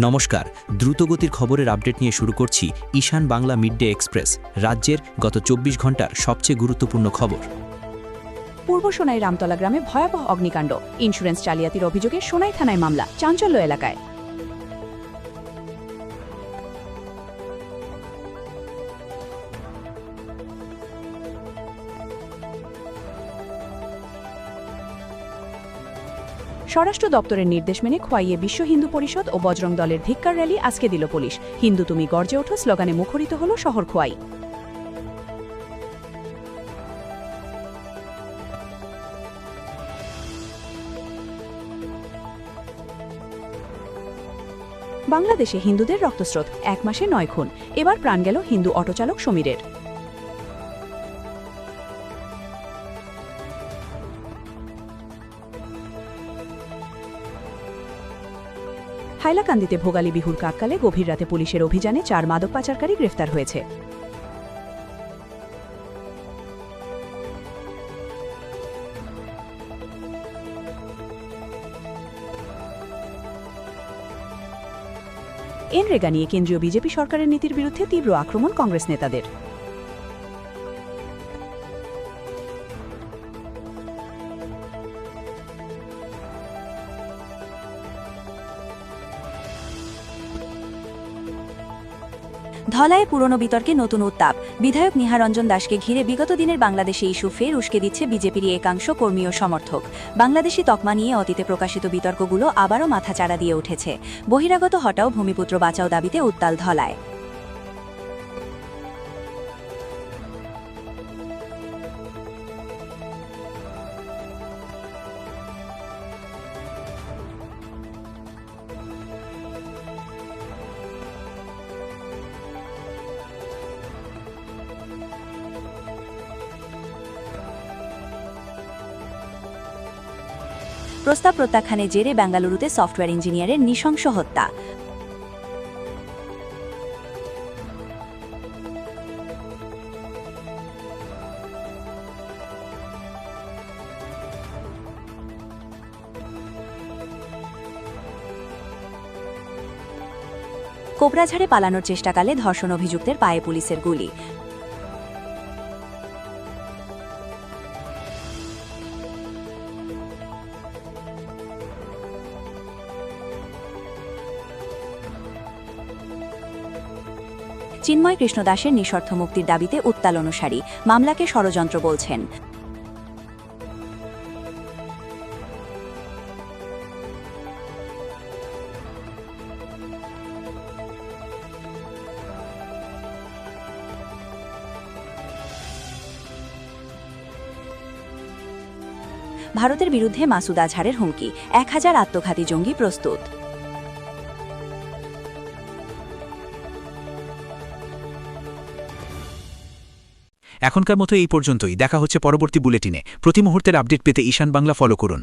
নমস্কার, দ্রুতগতির খবরের আপডেট নিয়ে শুরু করছি ঈশান বাংলা মিডডে এক্সপ্রেস, রাজ্যের গত ২৪ ঘন্টার সবচেয়ে গুরুত্বপূর্ণ খবর। পূর্ব সোনাই রামতলা গ্রামে ভয়াবহ অগ্নিকাণ্ড, ইন্স্যুরেন্স জালিয়াতির অভিযোগে সোনাই থানায় মামলা, চাঞ্চল্য এলাকায়। স্বরাষ্ট্র দপ্তরের নির্দেশ মেনে খোয়াইয়ে বিশ্ব হিন্দু পরিষদ ও বজরং দলের ধিক্কার র্যালি আজকে দিল পুলিশ। হিন্দু তুমি গর্জে ওঠো স্লোগানে মুখরিত হল শহর খোয়াই। বাংলাদেশে হিন্দুদের রক্তস্রোত, ১ মাসে ৯ খুন। এবার প্রাণ গেল হিন্দু অটোচালক সমীরের। হাইলাকান্দিতে ভোগালী বিহুর কাককালে গভীর রাতে পুলিশের অভিযানে ৪ মাদক পাচারকারী গ্রেফতার হয়েছে। এনরেগা নিয়ে কেন্দ্রীয় বিজেপি সরকারের নীতির বিরুদ্ধে তীব্র আক্রমণ কংগ্রেস নেতাদের। ধলাইয়ে পুরনো বিতর্কে নতুন উত্তাপ, বিধায়ক নিহারঞ্জন দাসকে ঘিরে বিগত দিনের বাংলাদেশে ইস্যু ফের উস্কে দিচ্ছে বিজেপির একাংশ কর্মী ও সমর্থক। বাংলাদেশি তকমা নিয়ে অতীতে প্রকাশিত বিতর্কগুলো আবারও মাথাচাড়া দিয়ে উঠেছে। বহিরাগত হটাও ভূমিপুত্র বাঁচাও দাবিতে উত্তাল ধলায়। প্রস্তাব প্রত্যাখ্যানের জেরে বেঙ্গালুরুতে সফটওয়্যার ইঞ্জিনিয়ারের নৃশংস হত্যা। কোবরাঝাড়ে পালানোর চেষ্টাকালে ধর্ষণ অভিযুক্তের পায়ে পুলিশের গুলি। চিন্ময় কৃষ্ণ দাসের নিঃশর্ত মুক্তির দাবিতে উত্তাল অনুসারী, মামলাকে ষড়যন্ত্র বলছেন। ভারতের বিরুদ্ধে মাসুদ আজহারের হুমকি, ১,০০০ আত্মঘাতী জঙ্গি প্রস্তুত। এখনকার মতো এই পর্যন্তই। দেখা হচ্ছে পরবর্তী বুলেটিনে। প্রতি মুহূর্তের আপডেট পেতে ঈশান বাংলা ফলো করুন।